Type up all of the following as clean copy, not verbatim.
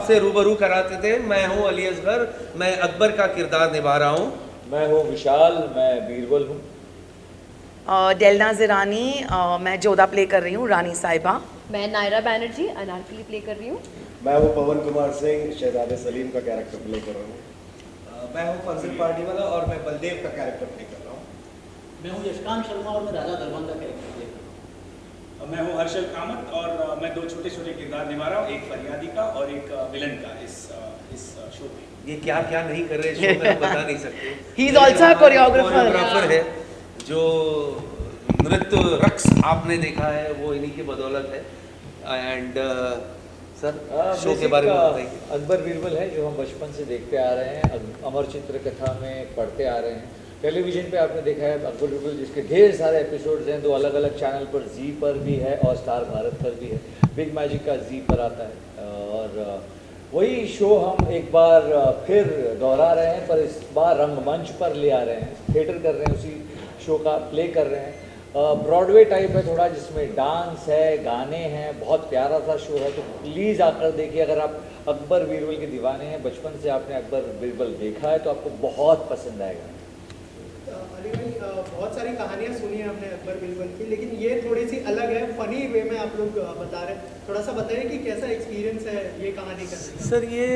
आपसे रूबरू कराते थे। मैं हूं अली असगर, मैं अकबर का किरदार निभा रहा हूं। मैं हूँ विशाल, मैं बीरबल हूँ। डेलना ज़िरानी, मैं जोधा प्ले कर रही हूँ, रानी साहिबा। मैं नायरा बैनर्जी अनारकली प्ले कर रही हूँ। मैं हूँ पवन कुमार सिंह, शहजादे सलीम का कैरेक्टर प्ले कर रहा हूँ। मैं हूँ फंजिल पार्टीवाला और मैं बलदेव का कैरेक्टर प्ले कर रहा हूँ। मैं हूँ यशकांत शर्मा और मैं राजा दरबान का कैरेक्टर प्ले कर रहा हूँ। मैं हूँ हर्षल कामत और मैं 2 छोटे छोटे किरदार निभा रहा हूँ, एक फरियादी का और एक विलन का इस शो में। ये क्या क्या नहीं कर रहे शो में हम बता नहीं सकते। He is also a choreographer. Choreographer है, जो नृत्य रक्स आपने देखा है वो इन्हीं की बदौलत है। एंड सर शो के बारे में बताइए। अकबर बीरबल है जो हम बचपन से देखते आ रहे हैं, अमर चित्र कथा में पढ़ते आ रहे हैं। टेलीविज़न पे आपने देखा है अकबर बीरबल, जिसके ढेर सारे एपिसोड्स हैं, 2 अलग अलग चैनल पर, जी पर भी है और स्टार भारत पर भी है। बिग मैजिक का जी पर आता है और वही शो हम एक बार फिर दोहरा रहे हैं, पर इस बार रंगमंच पर ले आ रहे हैं, थिएटर कर रहे हैं, उसी शो का प्ले कर रहे हैं। ब्रॉडवे टाइप है थोड़ा, जिसमें डांस है, गाने हैं, बहुत प्यारा सा शो है। तो प्लीज़ आकर देखिए, अगर आप अकबर बीरबल के दीवाने हैं, बचपन से आपने अकबर बीरबल देखा है तो आपको बहुत पसंद आएगा। अली भाई, बहुत सारी कहानियाँ सुनी है हमने अकबर बीरबल की, लेकिन ये थोड़ी सी अलग है, फनी वे में आप लोग बता रहे हैं। थोड़ा सा बताइए कि कैसा एक्सपीरियंस है ये कहानी करने का। सर ये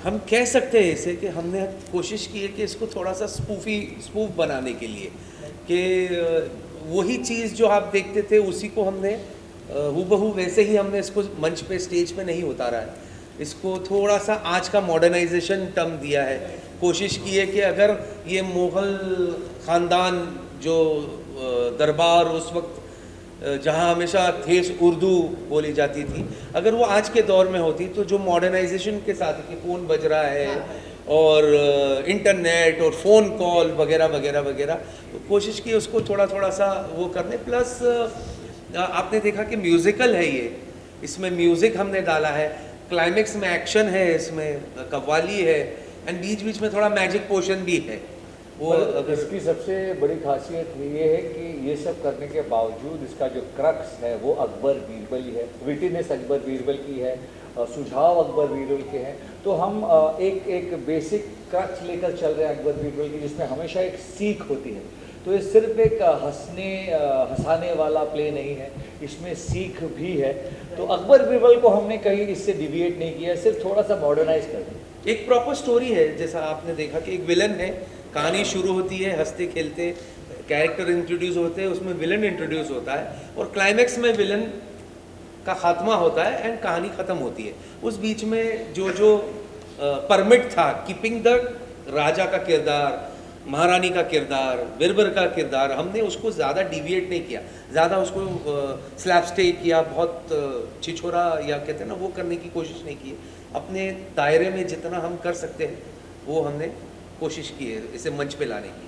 हम कह सकते हैं इसे कि हमने कोशिश की है कि इसको थोड़ा सा स्पूफ बनाने के लिए, कि वही चीज़ जो आप देखते थे उसी को हमने हूबहू वैसे ही हमने इसको मंच पे स्टेज पे नहीं उतारा है। इसको थोड़ा सा आज का मॉडर्नाइजेशन टर्म दिया है। कोशिश की है कि अगर ये मुग़ल ख़ानदान जो दरबार उस वक्त जहाँ हमेशा थेस उर्दू बोली जाती थी, अगर वो आज के दौर में होती तो जो मॉडर्नाइजेशन के साथ कि फ़ोन बज रहा है और इंटरनेट और फ़ोन कॉल वगैरह वगैरह वगैरह, तो कोशिश की उसको थोड़ा थोड़ा सा वो करने। प्लस आपने देखा कि म्यूज़िकल है ये, इसमें म्यूज़िक हमने डाला है, क्लाइमेक्स में एक्शन है, इसमें कव्वाली है, एंड बीच बीच में थोड़ा मैजिक पोर्शन भी है। वो इसकी सबसे बड़ी खासियत ये है कि ये सब करने के बावजूद इसका जो क्रक्स है वो अकबर बीरबल ही है, विटिनेस अकबर बीरबल की है, सुझाव अकबर बीरबल के हैं। तो हम एक बेसिक क्रक्स लेकर चल रहे हैं अकबर बीरबल की, जिसमें हमेशा एक सीख होती है। तो ये सिर्फ एक हंसाने वाला प्ले नहीं है, इसमें सीख भी है। तो अकबर बीरबल को हमने कहीं इससे डिविएट नहीं किया, सिर्फ थोड़ा सा मॉडर्नाइज कर दिया। एक प्रॉपर स्टोरी है, जैसा आपने देखा कि एक विलन है, कहानी शुरू होती है हंसते खेलते, कैरेक्टर इंट्रोड्यूस होते हैं, उसमें विलन इंट्रोड्यूस होता है और क्लाइमेक्स में विलन का खात्मा होता है एंड कहानी ख़त्म होती है। उस बीच में जो परमिट था, कीपिंग द राजा का किरदार, महारानी का किरदार, बीरबल का किरदार, हमने उसको ज़्यादा डिविएट नहीं किया, ज़्यादा उसको स्लैपस्टिक या बहुत छिछोरा या कहते हैं ना वो करने की कोशिश नहीं की। अपने दायरे में जितना हम कर सकते हैं वो हमने कोशिश की है इसे मंच पे लाने की।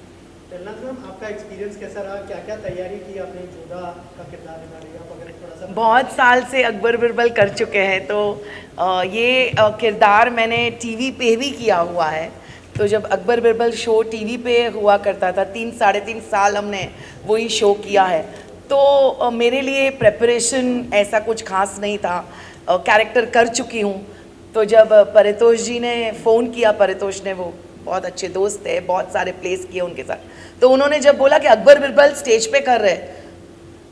जन्नत मैम, आपका एक्सपीरियंस कैसा रहा? क्या क्या तैयारी की आपने जोधा का किरदार निभा रही है? आप अगर थोड़ा सा बहुत साल से अकबर बीरबल कर चुके हैं, तो ये किरदार मैंने टीवी पे भी किया हुआ है। तो जब अकबर बीरबल शो टीवी पे हुआ करता था, 3-3.5 साल हमने वही शो किया है। तो मेरे लिए प्रेपरेशन ऐसा कुछ खास नहीं था, कैरेक्टर कर चुकी हूँ। तो जब परितोष जी ने फ़ोन किया, परितोष ने, वो बहुत अच्छे दोस्त है, बहुत सारे प्लेस किए उनके साथ, तो उन्होंने जब बोला कि अकबर बीरबल स्टेज पे कर रहे हैं,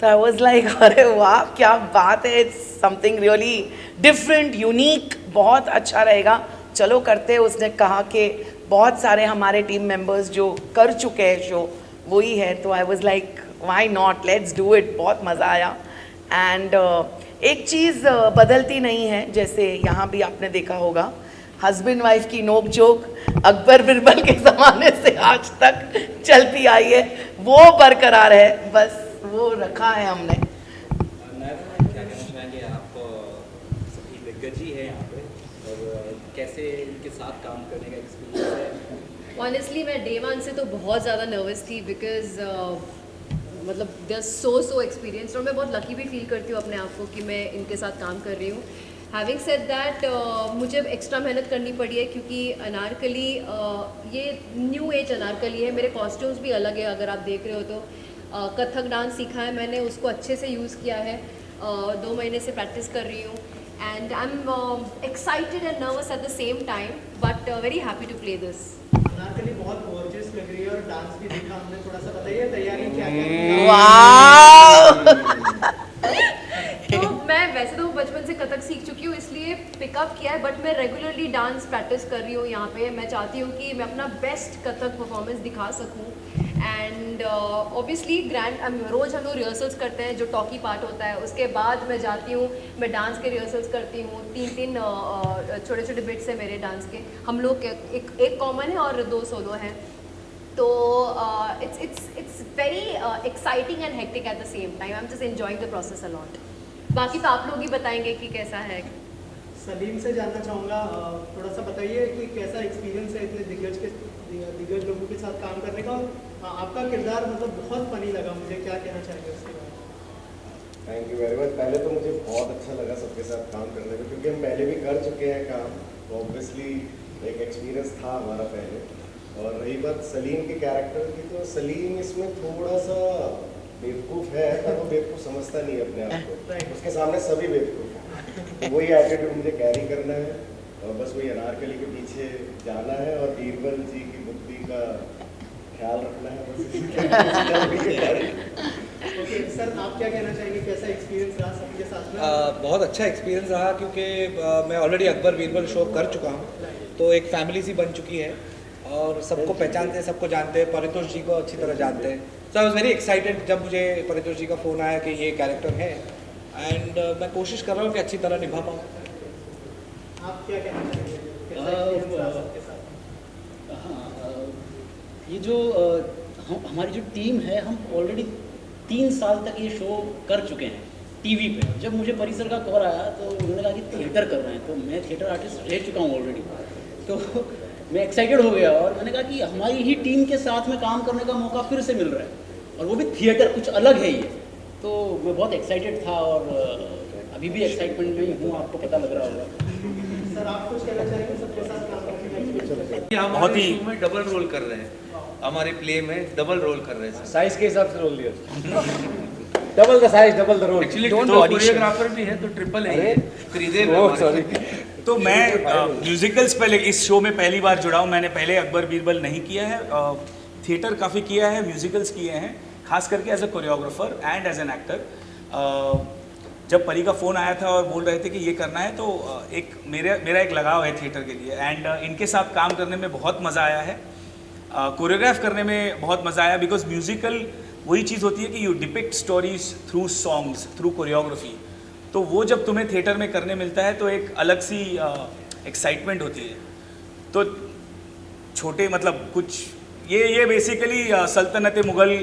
तो आई वॉज लाइक अरे वाह क्या बात है, it's something really different, unique, बहुत अच्छा रहेगा, चलो करते हैं। उसने कहा कि बहुत सारे हमारे टीम मेंबर्स जो कर चुके हैं शो वही है, तो I was like why not, let's do it. बहुत मज़ा आया। एंड एक चीज़ बदलती नहीं है, जैसे यहाँ भी आपने देखा होगा, हस्बैंड वाइफ की नोक झोंक अकबर बीरबल के ज़माने से आज तक चलती आई है, वो बरकरार है, बस वो रखा है हमने। क्या कहना चाहेंगे आप? सभी दिग्गज ही है यहाँ पे, और कैसे इनके साथ काम करने का एक्सपीरियंस है? ऑनेस्टली मैं डे 1 से तो बहुत ज़्यादा नर्वस थी, बिकॉज मतलब दे आर सो एक्सपीरियंस्ड, और मैं बहुत लकी भी फील करती हूँ अपने आप को कि मैं इनके साथ काम कर रही हूँ। हैविंग सेड दैट, मुझे एक्स्ट्रा मेहनत करनी पड़ी है, क्योंकि अनारकली ये न्यू एज अनारकली है, मेरे कॉस्ट्यूम्स भी अलग है। अगर आप देख रहे हो तो कथक डांस सीखा है मैंने, उसको अच्छे से यूज़ किया है, 2 महीने से प्रैक्टिस कर रही हूँ। and I'm excited and nervous at the same time, but very happy to play this. Anarkali बहुत गॉर्जियस लग रही है और डांस भी देखा हमने, थोड़ा सा बताइए तैयारी क्या क्या वाह तो मैं वैसे तो बचपन से कथक सीख चुकी हूँ, इसलिए पिकअप किया है, बट मैं रेगुलरली डांस प्रैक्टिस कर रही हूँ यहाँ पे। मैं चाहती हूँ कि मैं अपना बेस्ट कथक परफॉर्मेंस दिखा सकूँ, एंड ऑब्वियसली रोज़ हम लोग रिहर्सल्स करते हैं, जो टॉकी पार्ट होता है, उसके बाद मैं जाती हूँ, मैं डांस के रिहर्सल्स करती हूँ। 3 छोटे छोटे बिट्स हैं मेरे डांस के, हम लोग के एक कॉमन है और 2 सोलो हैं, तो it's very exciting and hectic at the same time. I am just enjoying the process a lot. बाकी तो आप लोग ही बताएंगे कि कैसा है। सलीम से जानना चाहूँगा, थोड़ा सा बताइए कि कैसा एक्सपीरियंस है इतने दिग्गज लोगों के साथ काम करने का, और आपका किरदार मतलब बहुत फनी लगा मुझे, क्या कहना चाहेंगे उसके बारे में? Thank you very much. पहले तो मुझे बहुत अच्छा लगा सबके साथ काम करने में, क्योंकि हम पहले भी कर चुके हैं काम, तो ऑब्वियसली एक एक्सपीरियंस था हमारा पहले। और रही बात सलीम के कैरेक्टर की, तो सलीम इसमें थोड़ा सा बेवकूफ़ है, पर वो बेवकूफ़ समझता नहीं है अपने आप को, उसके सामने सभी बेवकूफ़ हैं। तो वही एटीट्यूड मुझे कैरी करना है, और बस वही अनारकली के पीछे जाना है और बीरबल जी की बुद्धि का ख्याल रखना है, बस। ओके सर, आप क्या कहना चाहेंगे, कैसा एक्सपीरियंस रहा सबके साथ में? बहुत अच्छा एक्सपीरियंस रहा, क्योंकि मैं ऑलरेडी अकबर बीरबल शो कर चुका हूँ, तो एक फैमिली सी बन चुकी है और सबको पहचानते हैं, सबको जानते हैं, परितोष जी को अच्छी तरह जानते हैं। सो आई वॉज वेरी एक्साइटेड जब मुझे परितोष जी का फ़ोन आया कि ये कैरेक्टर है, एंड मैं कोशिश कर रहा हूँ कि अच्छी तरह निभा पाऊँ। आप क्या कहना चाहेंगे, कैसा एक्सपीरियंस रहा सबके साथ? हाँ, ये जो हमारी जो टीम है, हम ऑलरेडी 3 साल तक ये शो कर चुके हैं टीवी पे। जब मुझे परिसर का कॉल आया तो उन्होंने कहा कि थिएटर कर रहे हैं, तो मैं थिएटर आर्टिस्ट रह चुका हूँ ऑलरेडी, तो मैं एक्साइटेड हो गया और मैंने कहा कि हमारी ही टीम के साथ में काम करने का मौका फिर से मिल रहा है, और वो भी थिएटर, कुछ अलग है ये। तो मैं बहुत एक्साइटेड था और अभी भी एक्साइटमेंट में हूँ, आपको पता लग रहा होगा। सर आप कुछ कहना चाहेंगे सबके साथ काम करने का एक्सपीरियंस? हम हमारे शो में डबल रोल कर रहे हैं, हमारे प्ले में डबल रोल कर रहे हैं। साइज के हिसाब से रोल दिया, double the size double the role. Actually choreographer भी है, तो ट्रिपल है। सॉरी। तो मैं म्यूजिकल्स पहले इस शो में पहली बार जुड़ा हूँ। मैंने पहले अकबर बीरबल नहीं किया है, थिएटर काफ़ी किया है, म्यूजिकल्स किए हैं, खास करके as a choreographer and as an actor. जब परी का फ़ोन आया था और बोल रहे थे कि ये करना है, तो मेरा एक लगाव है थिएटर के लिए, एंड इनके साथ काम करने में बहुत मज़ा आया है। कोरियोग्राफ करने में बहुत मज़ा आया, बिकॉज म्यूजिकल वही चीज़ होती है कि you depict stories through songs, through choreography. तो वो जब तुम्हें थिएटर में करने मिलता है तो एक अलग सी एक्साइटमेंट होती है। तो छोटे मतलब कुछ ये बेसिकली सल्तनत मुग़ल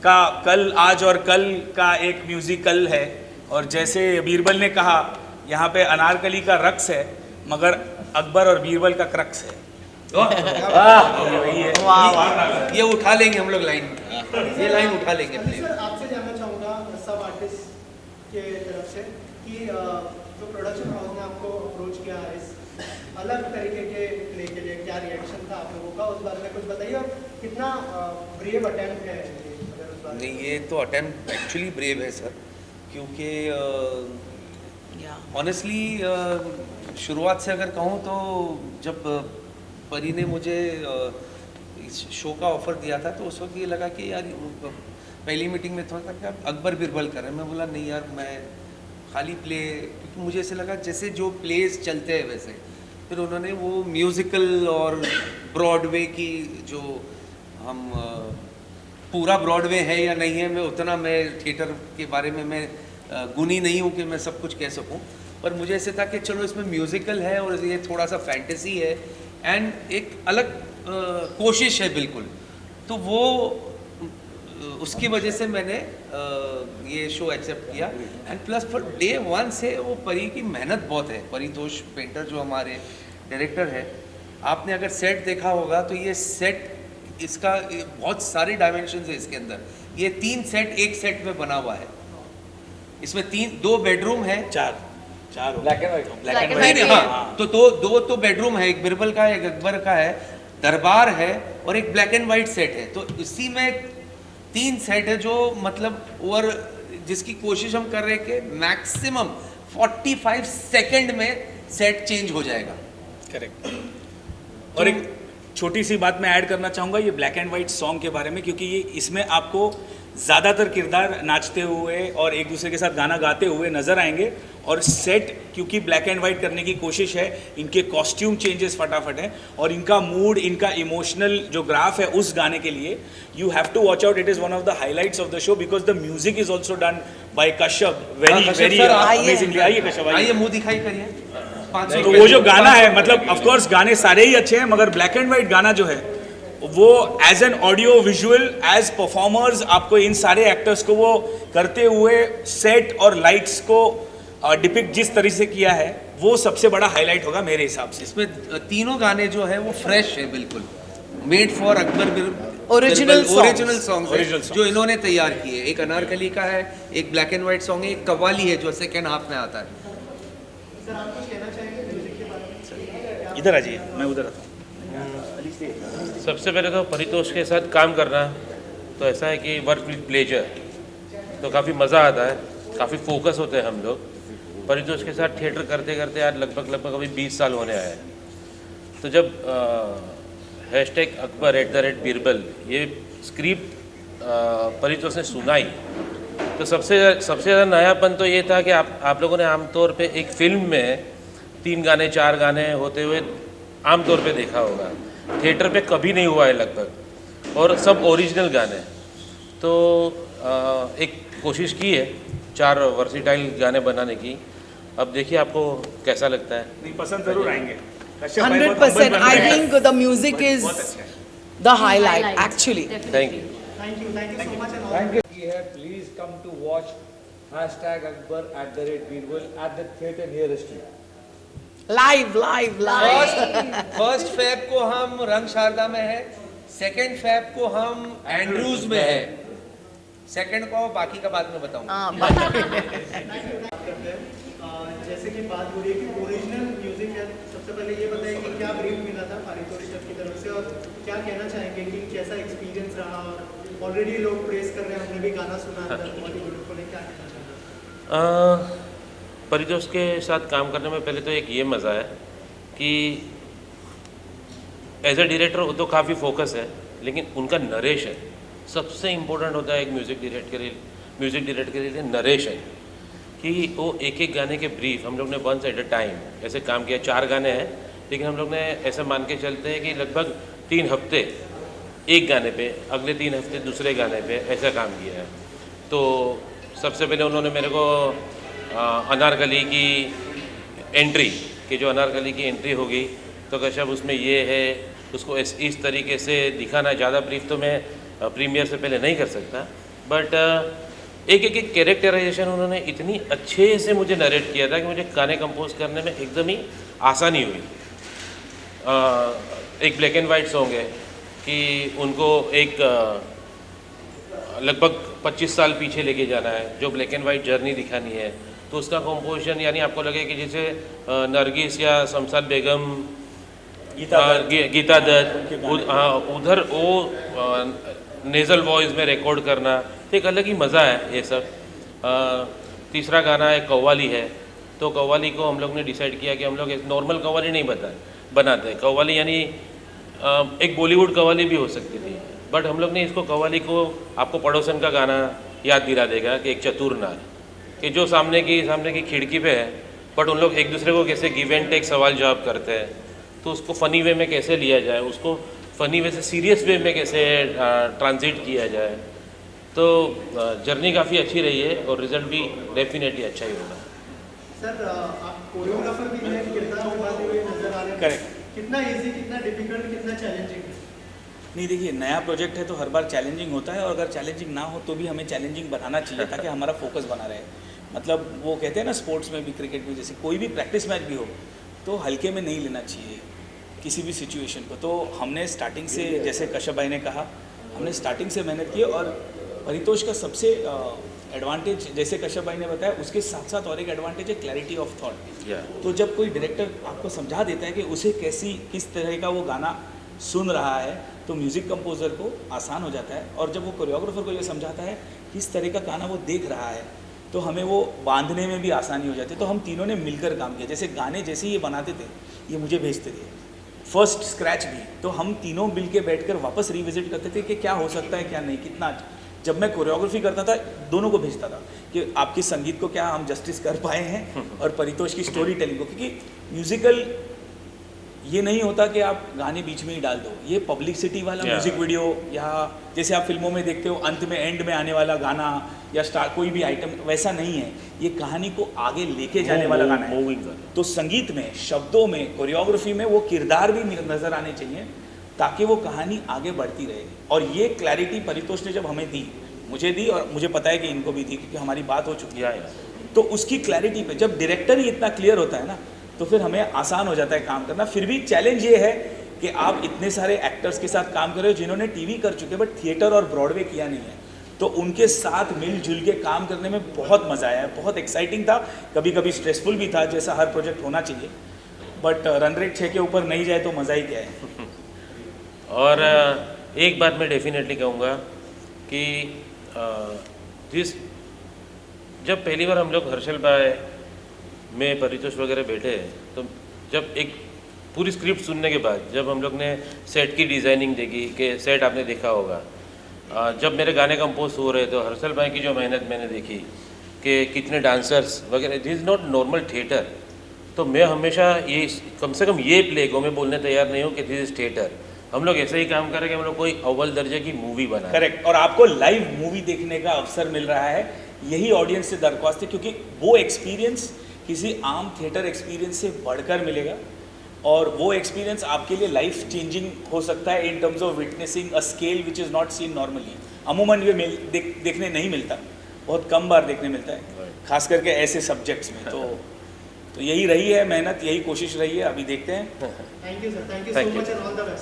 का कल, आज और कल का एक म्यूज़िकल है, और जैसे बीरबल ने कहा यहाँ पे अनारकली का रक्स है, मगर अकबर और बीरबल का क्रक्स है। ये उठा लेंगे हम लोग लाइन, ये लाइन उठा लेंगे। सर आपसे जानना चाहूँगा सब आर्टिस्ट के तरफ से कि जो प्रोडक्शन हाउस ने आपको अप्रोच किया इस अलग तरीके के प्ले के लिए, क्या रिएक्शन था आप लोगों का, उस बारे में कुछ बताइए, और कितना ब्रेव अटेम्प्ट है नहीं, ये तो अटेम्प्ट एक्चुअली ब्रेव है सर, क्योंकि ऑनेस्टली शुरुआत से अगर कहूँ तो जब परी ने मुझे इस शो का ऑफ़र दिया था, तो उस वक्त ये लगा कि यार पहली मीटिंग में थोड़ा सा अकबर बीरबल कर रहे हैं। मैं बोला नहीं यार, मैं खाली प्ले, क्योंकि मुझे ऐसे लगा जैसे जो प्लेस चलते हैं वैसे। फिर उन्होंने वो म्यूज़िकल और ब्रॉडवे की जो हम पूरा ब्रॉडवे है या नहीं है, मैं उतना मैं थिएटर के बारे में मैं गुनी नहीं हूँ कि मैं सब कुछ कह सकूँ, पर मुझे ऐसे था कि चलो इसमें म्यूज़िकल है और ये थोड़ा सा फैंटेसी है एंड एक अलग कोशिश है बिल्कुल, तो वो उसकी वजह से मैंने ये शो एक्सेप्ट किया। एंड प्लस फॉर डे 1 से वो परी की मेहनत बहुत है। परितोष पेंटर जो हमारे डायरेक्टर है, आपने अगर सेट देखा होगा तो ये सेट, इसका बहुत सारे डायमेंशन है इसके अंदर। ये 3 सेट एक सेट में बना हुआ है। इसमें 2 बेडरूम है, 4 ब्लैक एंड व्हाइट। हाँ, तो 2 तो बेडरूम है, एक बिरबल का है, एक अकबर का है, दरबार है और एक ब्लैक एंड वाइट सेट है। तो इसी में 3 सेट है जो मतलब, और जिसकी कोशिश हम कर रहे हैं कि मैक्सिमम 45 सेकंड में सेट चेंज हो जाएगा। करेक्ट। और एक छोटी सी बात मैं ऐड करना चाहूँगा ये ब्लैक एंड वाइट सॉन्ग के बारे में, क्योंकि ये इसमें आपको ज़्यादातर किरदार नाचते हुए और एक दूसरे के साथ गाना गाते हुए नज़र आएंगे। और सेट क्योंकि ब्लैक एंड वाइट करने की कोशिश है, इनके कॉस्ट्यूम चेंजेस फटाफट हैं और इनका मूड, इनका इमोशनल जो ग्राफ है उस गाने के लिए you have to watch out. It is one of the highlights of the show because the music is also done by Kashyap very very amazingly. आइए कश्यप, आइए मुंह दिखाई करिए। तो वो जो गाना है, मतलब ऑफ कोर्स गाने सारे ही अच्छे हैं, मगर ब्लैक एंड वाइट गाना जो है वो as an audio visual as performers आपको इन सारे एक्टर्स को वो करते हुए सेट और लाइट्स को डिपिक्ट जिस तरीके से किया है वो सबसे बड़ा हाईलाइट होगा मेरे हिसाब से। इसमें तीनों गाने जो है वो फ्रेश है, बिल्कुल made for Akbar original songs जो इन्होंने तैयार किए। एक अनारकली का है, एक ब्लैक एंड वाइट सॉन्ग है, एक कव्वाली है जो सेकेंड हाफ में आता है। सर आप कुछ कहना चाहेंगे म्यूजिक के बारे में? इधर आ जाइए, मैं उधर आता हूँ। सबसे पहले तो परितोष के साथ काम करना तो ऐसा है कि वर्क विद प्लेजर, तो काफ़ी मज़ा आता है, काफ़ी फोकस होते हैं हम लोग। परितोष के साथ थिएटर करते करते आज लगभग अभी 20 साल होने आए हैं। तो जब हैशटैग अकबर @बीरबल ये स्क्रिप्ट परितोष ने सुनाई तो सबसे ज़्यादा नयापन तो ये था कि आप लोगों ने आमतौर पे एक फिल्म में 3 गाने 4 गाने होते हुए आमतौर पे देखा होगा, थिएटर पे कभी नहीं हुआ है लगभग, और सब ओरिजिनल गाने। तो एक कोशिश की है 4 वर्सिटाइल गाने बनाने की। अब देखिए आपको कैसा लगता है। नहीं, पसंद जरूर आएंगे। 100%. I think the music is the highlight actually. Thank you. Thank you so much and thank you है। Please come to watch #Akbar @Birbal at the theatre nearest you. Live. 1 Feb को हम रंग शारदा में है, 2 फेब को हम Andrews में है, 2 को बाकी का बाद में बताऊंगा। जैसे कि बात हो रही है कि ओरिजिनल म्यूजिक है, सबसे पहले ये बताइए कि क्या ब्रीफ मिला था परितोष सर की तरफ से और क्या कहना चाहेंगे कि कैसा एक्सपीरियंस रहा? और ऑलरेडी लोग प्रेस कर रहे हैं, हमने भी गाना सुना था बॉलीवुड को, क्या कहना चाहेंगे? परितोष के साथ काम करने में पहले तो एक ये मज़ा है कि एज ए डायरेक्टर तो काफ़ी फोकस है, लेकिन उनका नरेशन सबसे इम्पोर्टेंट होता है एक म्यूज़िक डायरेक्टर के लिए नरेशन, कि वो एक गाने के ब्रीफ हम लोग ने वंस एट अ टाइम ऐसे काम किया। 4 गाने हैं, लेकिन हम लोग ने ऐसा मान के चलते हैं कि लगभग 3 हफ्ते एक गाने पे, अगले 3 हफ्ते दूसरे गाने पे ऐसा काम किया है। तो सबसे पहले उन्होंने मेरे को अनारकली की एंट्री कि जो अनारकली की एंट्री होगी तो कश्यप उसमें ये है, उसको इस तरीके से दिखाना। ज़्यादा ब्रीफ तो मैं प्रीमियर से पहले नहीं कर सकता, बट एक कैरेक्टराइजेशन उन्होंने इतनी अच्छे से मुझे नरेट किया था कि मुझे गाने कंपोज करने में एकदम ही आसानी हुई। एक ब्लैक एंड वाइट सॉन्ग है कि उनको एक लगभग 25 साल पीछे लेके जाना है, जो ब्लैक एंड वाइट जर्नी दिखानी है, तो उसका कंपोजिशन यानी आपको लगे कि जैसे नरगिस या शमशाद बेगम, गीता दत्त उधर वो नेज़ल वॉइस में रिकॉर्ड करना, तो एक अलग ही मज़ा है ये सब। तीसरा गाना है कव्वाली है, तो कव्वाली को हम लोग ने डिसाइड किया कि हम लोग एक नॉर्मल कव्वाली नहीं बनाते। कव्वाली यानी एक बॉलीवुड कव्वाली भी हो सकती थी, बट हम लोग ने इसको कव्वाली को आपको पड़ोसन का गाना याद दिला देगा कि एक चतुर नार कि जो सामने की खिड़की पे है, बट उन लोग एक दूसरे को कैसे गिव एंड टेक सवाल जवाब करते हैं, तो उसको फ़नी वे में कैसे लिया जाए, उसको फ़नी वे से सीरियस वे में कैसे ट्रांजिट किया जाए। तो जर्नी काफ़ी अच्छी रही है और रिज़ल्ट भी डेफिनेटली अच्छा ही होगा। सर आप कोरियोग्राफर भी हैं, किरदार निभाते हुए नजर आ रहे हैं। करेक्ट। कितना इजी, कितना डिफिकल्ट, कितना चैलेंजिंग है? नहीं, देखिए नया प्रोजेक्ट है तो हर बार चैलेंजिंग होता है, और अगर चैलेंजिंग ना हो तो भी हमें चैलेंजिंग बनाना चाहिए ताकि हमारा फोकस बना रहे। मतलब वो कहते हैं ना स्पोर्ट्स में भी, क्रिकेट में, जैसे कोई भी प्रैक्टिस मैच भी हो तो हल्के में नहीं लेना चाहिए किसी भी सिचुएशन को। तो हमने स्टार्टिंग से, जैसे कश्यप भाई ने कहा, हमने स्टार्टिंग से मेहनत की। और परितोष का सबसे एडवांटेज, जैसे कश्यप भाई ने बताया, उसके साथ साथ और एक एडवांटेज है क्लैरिटी ऑफ थॉट। तो जब कोई डायरेक्टर आपको समझा देता है कि उसे किस तरह का वो गाना सुन रहा है, तो म्यूज़िक कंपोज़र को आसान हो जाता है। और जब वो कोरियोग्राफर को ये समझाता है किस तरह का गाना वो देख रहा है, तो हमें वो बांधने में भी आसानी हो जाती है। तो हम तीनों ने मिलकर काम किया। जैसे गाने जैसे ही ये बनाते थे, ये मुझे भेजते थे, फर्स्ट स्क्रैच भी, तो हम तीनों मिल के बैठ कर वापस रिविजिट करते थे कि क्या हो सकता है क्या नहीं, कितना। जब मैं कोरियोग्राफी करता था दोनों को भेजता था कि आपके संगीत को क्या हम जस्टिस कर पाए हैं और परितोष की स्टोरी टेलिंग को, क्योंकि म्यूजिकल ये नहीं होता कि आप गाने बीच में ही डाल दो। ये पब्लिसिटी वाला म्यूजिक वीडियो, या जैसे आप फिल्मों में देखते हो अंत में एंड में आने वाला गाना या स्टार कोई भी आइटम, वैसा नहीं है। ये कहानी को आगे लेके जाने वाला गाना है। तो संगीत में, शब्दों में, कोरियोग्राफी में वो किरदार भी नज़र आने चाहिए ताकि वो कहानी आगे बढ़ती रहे। और ये क्लैरिटी परितोष ने जब हमें दी, मुझे दी और मुझे पता है कि इनको भी दी, क्योंकि हमारी बात हो चुकी है। तो उसकी क्लैरिटी पे जब डायरेक्टर ही इतना क्लियर होता है ना, तो फिर हमें आसान हो जाता है काम करना। फिर भी चैलेंज ये है कि आप इतने सारे एक्टर्स के साथ काम कर रहे हो जिन्होंने टीवी कर चुके बट थिएटर और ब्रॉडवे किया नहीं है, तो उनके साथ मिलजुल के काम करने में बहुत मज़ा आया है, बहुत एक्साइटिंग था, कभी कभी स्ट्रेसफुल भी था, जैसा हर प्रोजेक्ट होना चाहिए। बट रन रेट 6 के ऊपर नहीं जाए तो मज़ा ही क्या है। और एक बात मैं डेफिनेटली कहूँगा कि जब पहली बार हम लोग हर्षल भाई में परितोष वगैरह बैठे, तो जब एक पूरी स्क्रिप्ट सुनने के बाद जब हम लोग ने सेट की डिज़ाइनिंग देखी, कि सेट आपने देखा होगा, जब मेरे गाने कंपोज हो रहे तो हर्षल भाई की जो मेहनत मैंने देखी कि कितने डांसर्स वगैरह, this is not normal theatre. तो मैं हमेशा ये कम से कम ये प्ले को मैं बोलने तैयार नहीं हूँ कि दिस इज़ थिएटर। हम लोग ऐसे ही काम करेंगे, हम लोग कोई अव्वल दर्जे की मूवी बना। करेक्ट। और आपको लाइव मूवी देखने का अवसर मिल रहा है, यही ऑडियंस से दरख्वास्त है, क्योंकि वो एक्सपीरियंस किसी आम थिएटर एक्सपीरियंस से बढ़कर मिलेगा। और वो एक्सपीरियंस आपके लिए लाइफ चेंजिंग हो सकता है in terms of witnessing a scale which is not seen normally. अमूमन ये देखने नहीं मिलता, बहुत कम बार देखने मिलता है, खास करके ऐसे सब्जेक्ट्स में। तो यही रही है मेहनत, यही कोशिश रही है, अभी देखते हैं। Thank you sir, thank you so much and all the best.